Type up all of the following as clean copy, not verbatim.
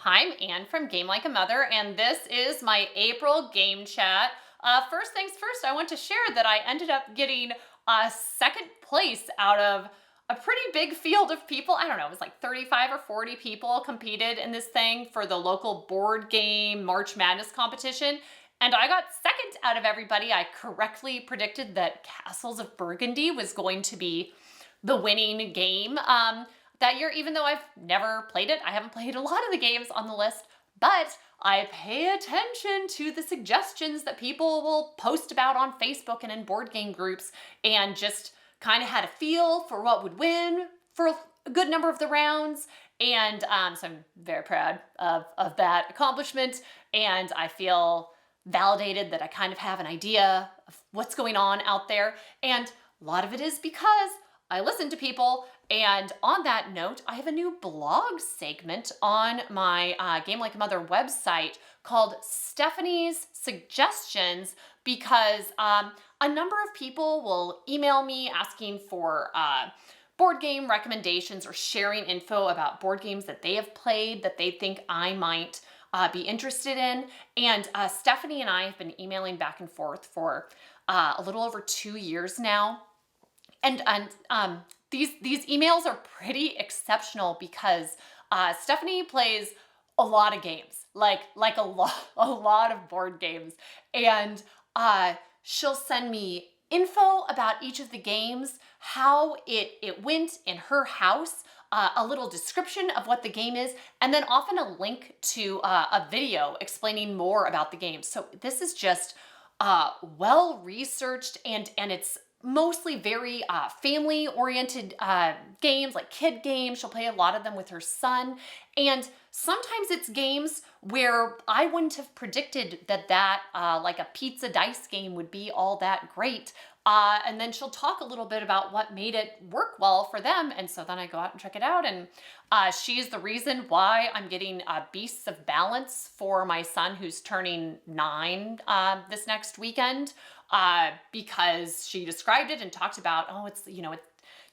Hi, I'm Anne from Game Like a Mother, and this is my April game chat. First things first, I want to share that I ended up getting second place out of a pretty big field of people. I don't know, it was like 35 or 40 people competed in this thing for the local board game March Madness competition. And I got second out of everybody. I correctly predicted that Castles of Burgundy was going to be the winning game. That year, even though I've never played it, I haven't played a lot of the games on the list, but I pay attention to the suggestions that people will post about on Facebook and in board game groups, and just kind of had a feel for what would win for a good number of the rounds. And so I'm very proud of that accomplishment, and I feel validated that I kind of have an idea of what's going on out there. And a lot of it is because I listen to people. And on that note, I have a new blog segment on my Game Like a Mother website called Stephanie's Suggestions, because a number of people will email me asking for board game recommendations or sharing info about board games that they have played that they think I might be interested in. And Stephanie and I have been emailing back and forth for a little over 2 years now. And these emails are pretty exceptional because Stephanie plays a lot of games, like a lot of board games, and she'll send me info about each of the games, how it went in her house, a little description of what the game is, and then often a link to a video explaining more about the game. So this is just well researched, and it's mostly very family-oriented games, like kid games. She'll play a lot of them with her son. And sometimes it's games where I wouldn't have predicted that like a pizza dice game would be all that great. And then she'll talk a little bit about what made it work well for them. And so then I go out and check it out. And she's the reason why I'm getting Beasts of Balance for my son, who's turning 9 this next weekend. Because she described it and talked about,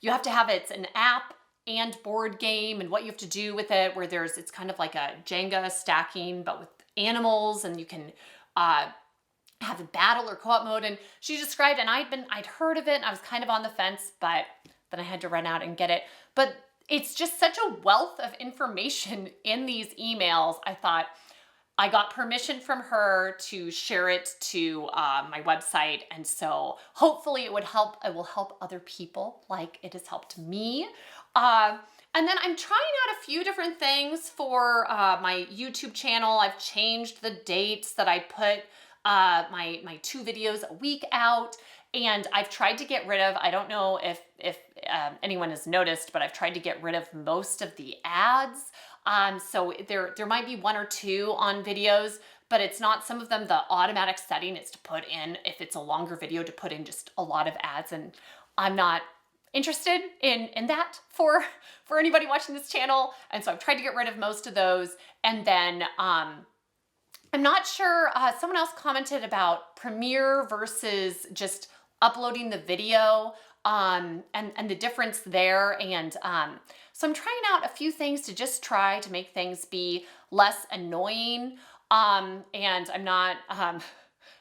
you have to have it's an app and board game, and what you have to do with it, where it's kind of like a Jenga stacking, but with animals, and you can have a battle or co-op mode. And she described, and I'd heard of it, and I was kind of on the fence, but then I had to run out and get it. But it's just such a wealth of information in these emails. I thought, I got permission from her to share it to my website, and so hopefully it will help other people like it has helped me. And then I'm trying out a few different things for my YouTube channel. I've changed the dates that I put my 2 videos a week out, and I've tried to get rid of, I don't know if anyone has noticed, but I've tried to get rid of most of the ads. So there might be 1 or 2 on videos, but it's not, some of them, the automatic setting is to put in, if it's a longer video, to put in just a lot of ads, and I'm not interested in that for anybody watching this channel. And so I've tried to get rid of most of those. And then I'm not sure, someone else commented about Premiere versus just uploading the video, and the difference there. And so I'm trying out a few things to just try to make things be less annoying. And I'm not,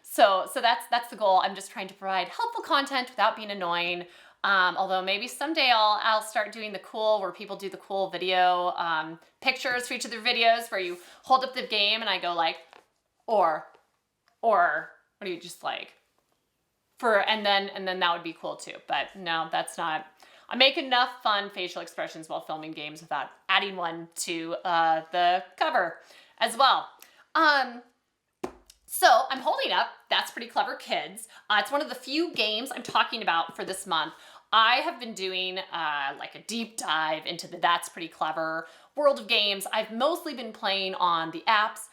so that's the goal. I'm just trying to provide helpful content without being annoying. Although maybe someday I'll start doing the cool, where people do the cool video pictures for each of their videos, where you hold up the game and I go like, or what do you just like? And then that would be cool too. But no, that's not. I make enough fun facial expressions while filming games without adding one to the cover as well. So I'm holding up That's Pretty Clever Kids. It's one of the few games I'm talking about for this month. I have been doing like a deep dive into the That's Pretty Clever world of games. I've mostly been playing on the apps,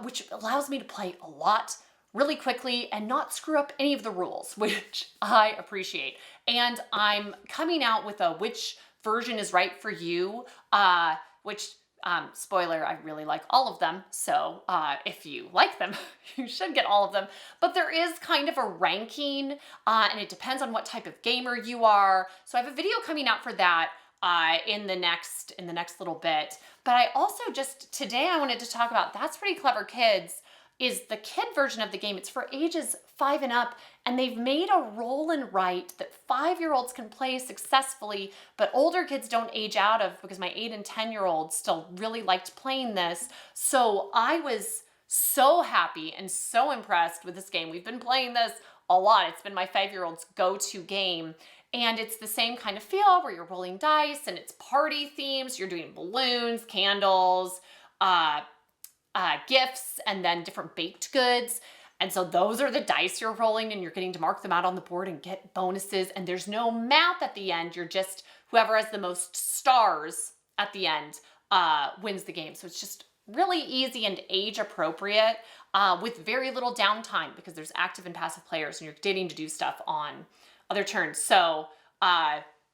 which allows me to play a lot really quickly and not screw up any of the rules, which I appreciate. And I'm coming out with a which version is right for you, which, spoiler, I really like all of them. So if you like them, you should get all of them. But there is kind of a ranking, and it depends on what type of gamer you are. So I have a video coming out for that. in the next little bit. But I also just today I wanted to talk about That's Pretty Clever Kids is the kid version of the game. It's for ages 5 and up, and they've made a roll and write that 5-year-olds can play successfully, but older kids don't age out of, because my 8 and 10-year-olds still really liked playing this. So I was so happy and so impressed with this game. We've been playing this a lot. It's been my 5-year-old's go-to game. And it's the same kind of feel where you're rolling dice and it's party themes. You're doing balloons, candles, gifts, and then different baked goods. And so those are the dice you're rolling, and you're getting to mark them out on the board and get bonuses. And there's no math at the end. You're just, whoever has the most stars at the end wins the game. So it's just really easy and age appropriate with very little downtime, because there's active and passive players and you're getting to do stuff on other turns. So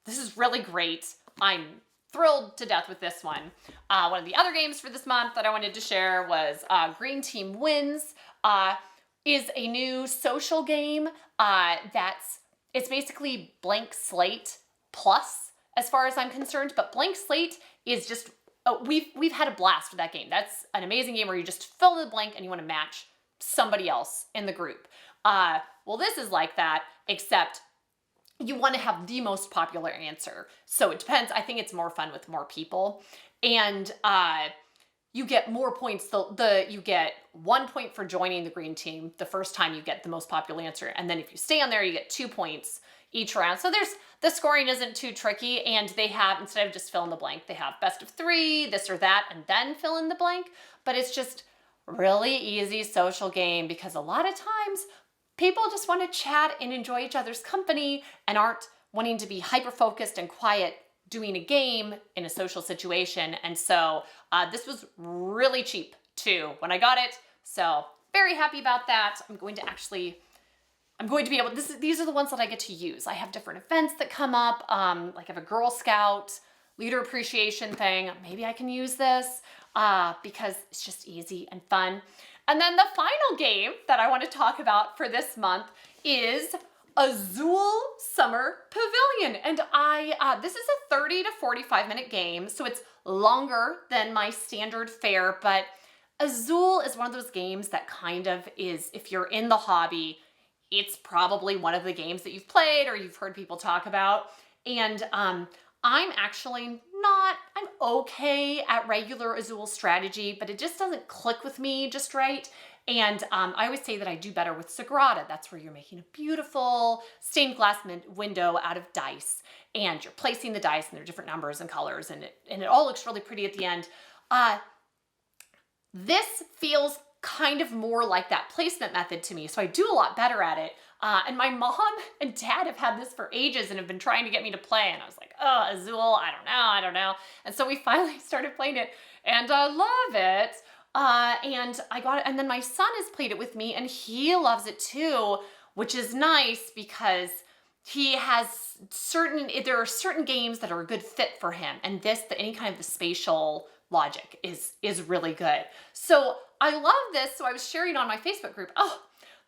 this is really great. I'm thrilled to death with this one. One of the other games for this month that I wanted to share was Green Team Wins. Is a new social game it's basically Blank Slate plus, as far as I'm concerned. But Blank Slate is just we've had a blast with that game. That's an amazing game where you just fill in the blank and you want to match somebody else in the group. Well, this is like that, except you want to have the most popular answer. So it depends. I think it's more fun with more people. And you get more points. You get 1 point for joining the green team the first time you get the most popular answer. And then if you stay on there, you get 2 points each round. So the scoring isn't too tricky. And they have, instead of just fill in the blank, they have best of 3, this or that, and then fill in the blank. But it's just really easy social game, because a lot of times people just want to chat and enjoy each other's company and aren't wanting to be hyper-focused and quiet doing a game in a social situation. And so this was really cheap too when I got it. So very happy about that. I'm going to be able, these are the ones that I get to use. I have different events that come up. Like I have a Girl Scout leader appreciation thing. Maybe I can use this because it's just easy and fun. And then the final game that I want to talk about for this month is Azul Summer Pavilion. And this is a 30 to 45 minute game, so it's longer than my standard fare, but Azul is one of those games that kind of is, if you're in the hobby, it's probably one of the games that you've played or you've heard people talk about. And I'm okay at regular Azul strategy, but it just doesn't click with me just right. And I always say that I do better with Sagrada. That's where you're making a beautiful stained glass window out of dice, and you're placing the dice, and they're different numbers and colors, and it all looks really pretty at the end. This feels kind of more like that placement method to me, so I do a lot better at it. And my mom and dad have had this for ages and have been trying to get me to play, and I was like, oh, Azul, I don't know. And so we finally started playing it, and I love it. And I got it, and then my son has played it with me, and he loves it too, which is nice because he has there are certain games that are a good fit for him, and any kind of the spatial logic is really good. So I love this. So I was sharing on my Facebook group,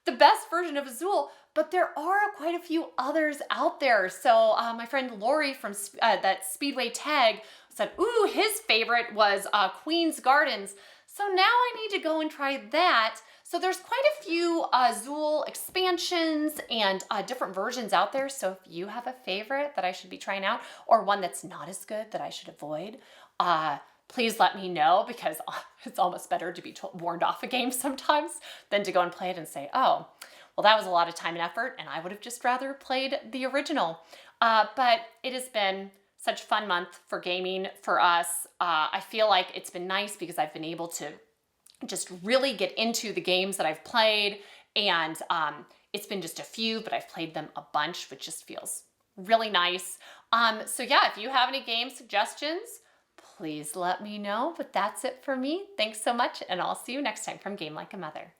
the best version of Azul, but there are quite a few others out there. So my friend Lori from that Speedway Tag said, ooh, his favorite was Queen's Gardens. So now I need to go and try that. So there's quite a few Azul expansions and different versions out there. So if you have a favorite that I should be trying out, or one that's not as good that I should avoid, please let me know, because it's almost better to be warned off a game sometimes than to go and play it and say, oh, well, that was a lot of time and effort, and I would have just rather played the original. But it has been such a fun month for gaming for us. I feel like it's been nice because I've been able to just really get into the games that I've played, and it's been just a few, but I've played them a bunch, which just feels really nice. So yeah, if you have any game suggestions, please let me know. But that's it for me. Thanks so much, and I'll see you next time from Game Like a Mother.